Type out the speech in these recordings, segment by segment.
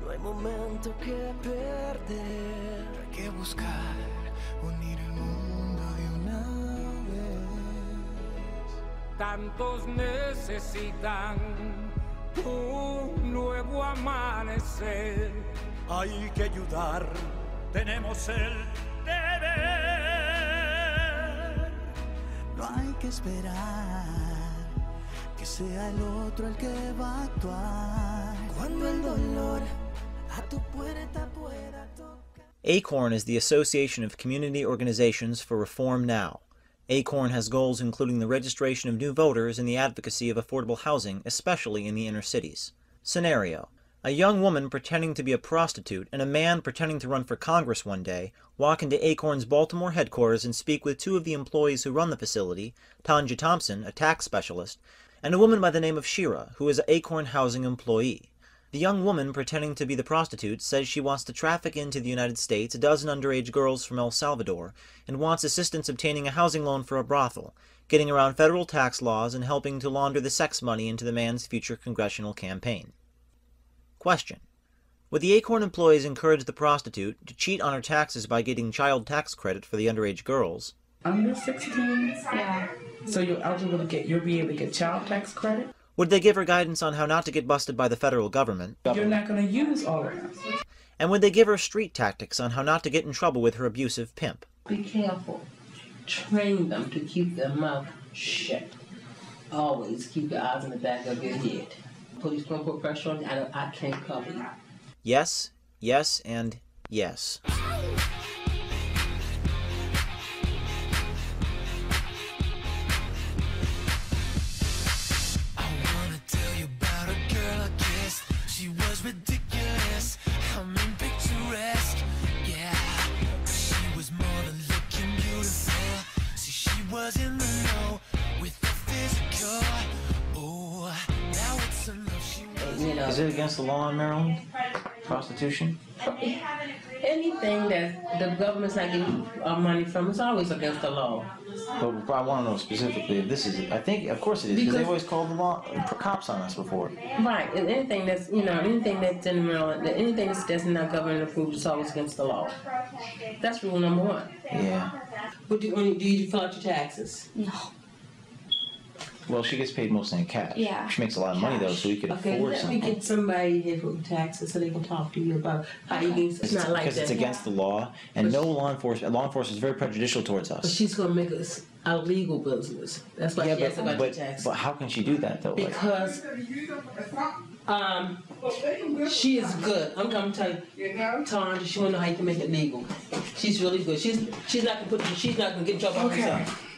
No hay momento que perder. Hay que buscar unir el mundo de una vez. Tantos necesitan un nuevo amanecer. Hay que ayudar, tenemos el deber. No hay que esperar que sea el otro el que va a actuar. Cuando el dolor a tu puerta pueda tocar. ACORN is the Association of Community Organizations for Reform Now. ACORN has goals including the registration of new voters and the advocacy of affordable housing, especially in the inner cities. Scenario: a young woman pretending to be a prostitute and a man pretending to run for Congress one day walk into ACORN's Baltimore headquarters and speak with two of the employees who run the facility, Tanja Thompson, a tax specialist, and a woman by the name of Shira, who is an ACORN housing employee. The young woman pretending to be the prostitute says she wants to traffic into the United States a dozen underage girls from El Salvador and wants assistance obtaining a housing loan for a brothel, getting around federal tax laws and helping to launder the sex money into the man's future congressional campaign. Question: would the ACORN employees encourage the prostitute to cheat on her taxes by getting child tax credit for the underage girls? Under 16? Yeah. So you'll be able to get child tax credit? Would they give her guidance on how not to get busted by the federal government? You're not going to use all of that. And would they give her street tactics on how not to get in trouble with her abusive pimp? Be careful. Train them to keep their mouth shut. Always keep your eyes in the back of your head. Police don't put pressure on you. I can't cover you. Yes, yes, and yes. She was ridiculous, I mean picturesque, yeah. She was more than looking beautiful. See, she was in the know with the physical. Oh, now it's enough. She was. Is it against the law in Maryland? Prostitution? Anything that the government's not getting money from is always against the law. But I want to know specifically if this is, I think, of course it is, because they've always called the law, cops on us before. Right, and anything that's, anything that's in Maryland, anything that's not government approved is always against the law. That's rule number one. Yeah. But do you fill out your taxes? No. Well, she gets paid mostly in cash. Yeah. She makes a lot of money, though, so we could afford something. Let me get somebody here for taxes so they can talk to you about how you can. It's not like that. Because it's against the law, and no law enforcement is very prejudicial towards us. But she's going to make us a legal business. That's why she asked about the taxes. But how can she do that, though? Because she is good. I'm going to tell you, Tanja, she won't know how you can make it legal. She's really good. She's not going to get in trouble by herself.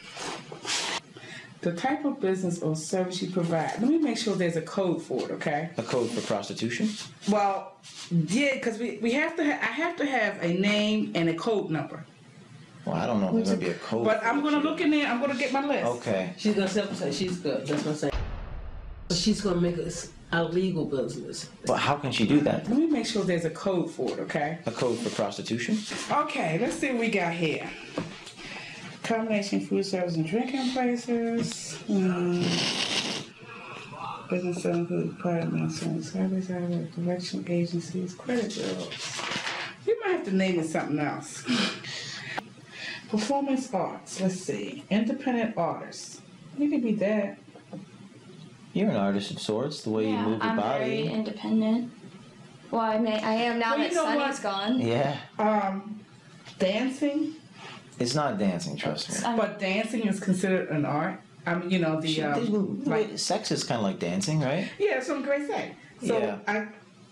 The type of business or service you provide. Let me make sure there's a code for it, okay? A code for prostitution? Well, yeah, because I have to have a name and a code number. Well, I don't know if there's going to be a code. But I'm going to look in there. I'm going to get my list. Okay. She's going to say she's good. That's what I'm saying. But she's going to make us a legal business. But how can she do that? Let me make sure there's a code for it, okay? A code for prostitution? Okay, let's see what we got here. Combination food service and drinking places. Business selling food departments and service correction agencies, credit bureaus. You might have to name it something else. Performance arts, let's see. Independent artists. You could be that. You're an artist of sorts, the way you move your body. I'm very independent. Well, I am now that Sonny's gone. Yeah. Dancing. It's not dancing, trust me. But dancing is considered an art. I mean, sex is kind of like dancing, right? Yeah, that's what I'm going to say. So yeah.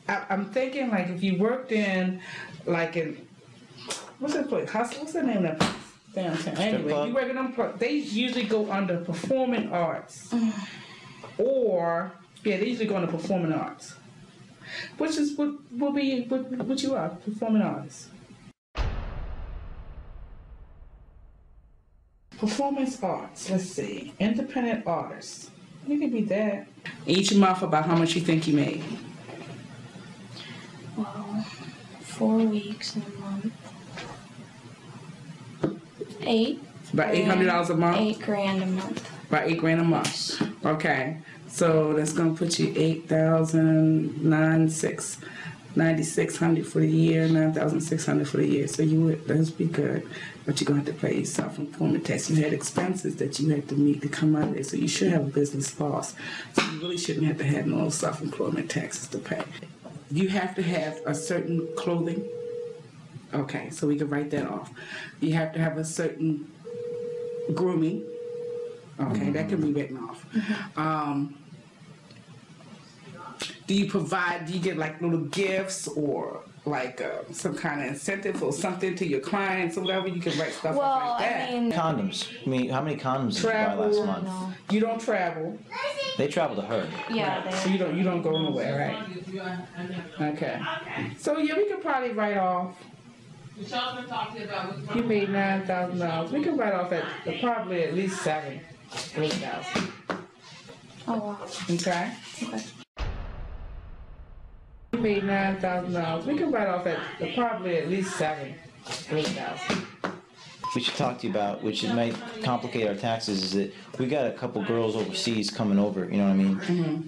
I'm thinking like if you worked in, like in, what's that place? What's the name of that place? Downtown. Anyway, you work in them. They usually go under performing arts, or they usually go under performing arts, which is what you are, performing artists. Performance arts, let's see. Independent artists. You could be that. Each month about how much you think you made. Well, 4 weeks in a month. 8. About $800 a month? $8 grand a month. About $8 grand a month. Okay. So that's gonna put you $8,996 for the year, $9,600 for the year. So that'd be good. But you're gonna have to pay self-employment tax. You had expenses that you had to meet to come out of there. So you should have a business loss. So you really shouldn't have to have no self-employment taxes to pay. You have to have a certain clothing. Okay, so we can write that off. You have to have a certain grooming. Okay, that can be written off. Do you get like little gifts or like some kind of incentive or something to your clients or whatever? You can write stuff like that. I mean, Condoms. I mean, how many condoms did you buy last month? No. You don't travel. They travel to her. Yeah, Right. So you don't go nowhere, right? Okay. So yeah, we could probably write off. You paid $9,000. We can write off at probably at least $8,000. Oh wow. Okay. Okay. You paid $9,000. We can write off at probably at least $8,000. We should talk to you about, which it might complicate our taxes, is that we got a couple girls overseas coming over, you know what I mean?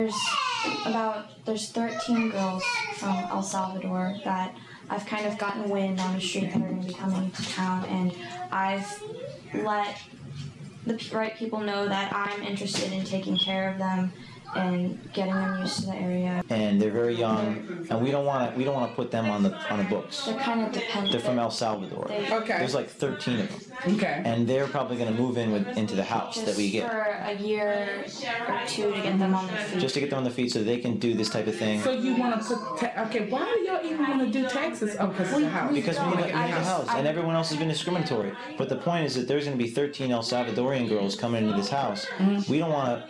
There's 13 girls from El Salvador that I've kind of gotten wind on the street that are going to be coming to town, and I've let the right people know that I'm interested in taking care of them and getting them used to the area. And they're very young, and we don't want to put them on the books. They're kind of dependent. They're from El Salvador. Okay. There's like 13 of them. Okay. And they're probably going to move into the house that we get. For a year or two to get them on their feet. Just to get them on their feet so they can do this type of thing. So you want to put okay? Why do y'all even want to do taxes? Oh, because of the house. Because we need a house, and everyone else has been discriminatory. But the point is that there's going to be 13 El Salvadorian girls coming into this house. We don't want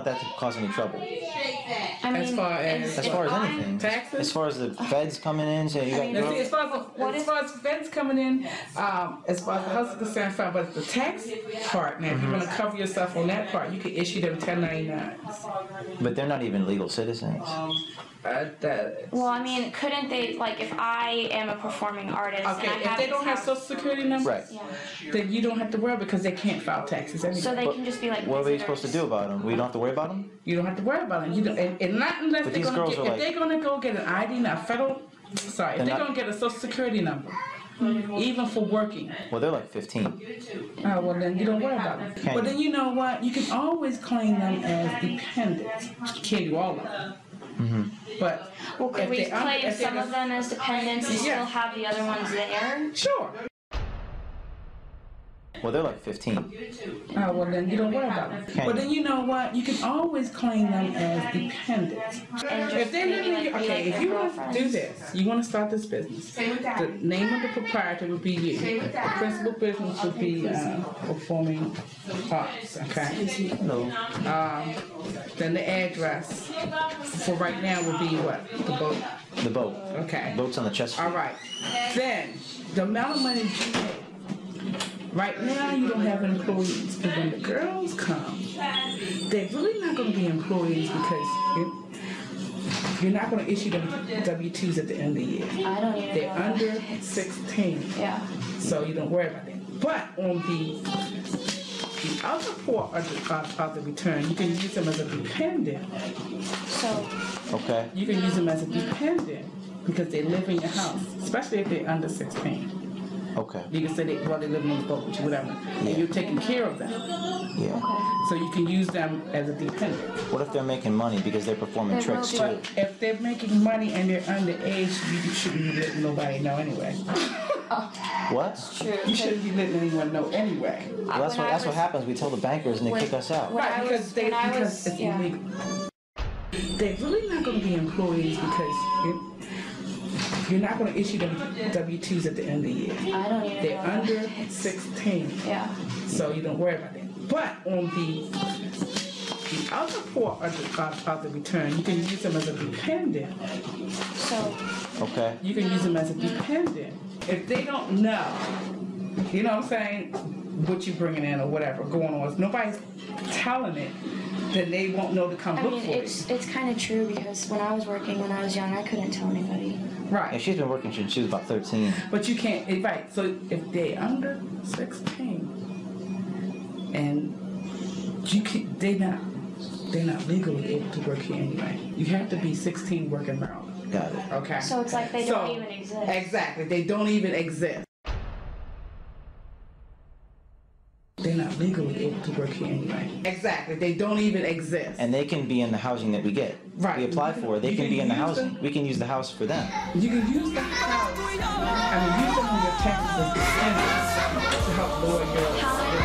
that to cause any trouble. I mean, As far as anything. taxes? As far as the feds coming in, saying you got Now, see, girls. as far as feds coming in, as far as the house is concerned, fine. But the tax part, now, if you want to cover yourself on that part, you can issue them 1099s. But they're not even legal citizens. well, I mean, couldn't they, like, if I am a performing artist Okay, and I if have they don't have Social Security numbers, Right. yeah. then you don't have to worry because they can't file taxes anyway. So they can just be like What are we visitors. supposed to do about them? We don't have to worry about them? You don't have to worry about it. You don't, and not unless But they're these gonna girls get, are if like- they're gonna go get an ID, not federal. Sorry, if They're they're not- gonna get a Social Security number, even for working. Well, they're like 15. Oh, well then you don't worry about them. Okay. But then you know what? You can always claim them as dependents. You can't do all of them. But Well, could if we they claim if some they're- of them as dependents and Yeah. still have the other ones there? Sure. Well, they're like 15. Oh, well then you don't worry about them. Okay. But then you know what? You can always claim them as dependents. And If they're maybe, living, like, be okay, like if their you want to girlfriends. do this, you want to start this business. The name of the proprietor would be you. The principal business would be performing arts. Okay. No. Then the address for right now would be what? The boat. The boat. Okay. Boat's on the Chesapeake. All right. Then the amount of money you pay. Right now, you don't have employees, but when the girls come, they're really not going to be employees because you're not going to issue them W-2s at the end of the year. I don't even They're know. under 16, Yeah. so you don't worry about that. But on the other part of the return, you can use them as a dependent. So, Okay. You can use them as a dependent because they live in your house, especially if they're under 16. Okay. You can say they live on the boat with you, whatever, and you're taking care of them. Yeah. So you can use them as a dependent. What if they're making money because they're performing They tricks will too? be. If they're making money and they're underage, you shouldn't be letting nobody know anyway. What? true. You shouldn't be letting anyone know anyway. Well, that's what happens. We tell the bankers and they kick us out. when I Right, was- when I was- it's yeah. illegal. They're really not going to be employees because you're not going to issue them W-2s at the end of the year. I don't even They're know. under 16. Yeah. So you don't worry about that. But on the other part of the return, you can use them as a dependent. So, Okay. You can use them as a dependent. If they don't know, you know what I'm saying, what you're bringing in or whatever going on, if nobody's telling it, then they won't know to come I look mean, for it's kind of true because when I was working when I was young, I couldn't tell anybody. you. Yeah, Right. she's been working since she was about 13. But you can't, right, so if they're under 16 and they not, they're not legally able to work here anyway. You have to be 16 work in Maryland. Got it. Okay. So it's like they don't even exist. Exactly. They don't even exist. They're not legally able to work here anyway. Exactly. They don't even exist. And they can be in the housing that we get. Right. We apply for. They can be in the housing. We can use the house for them. You can use the house. I mean, use them on your taxes as descendants to help lower your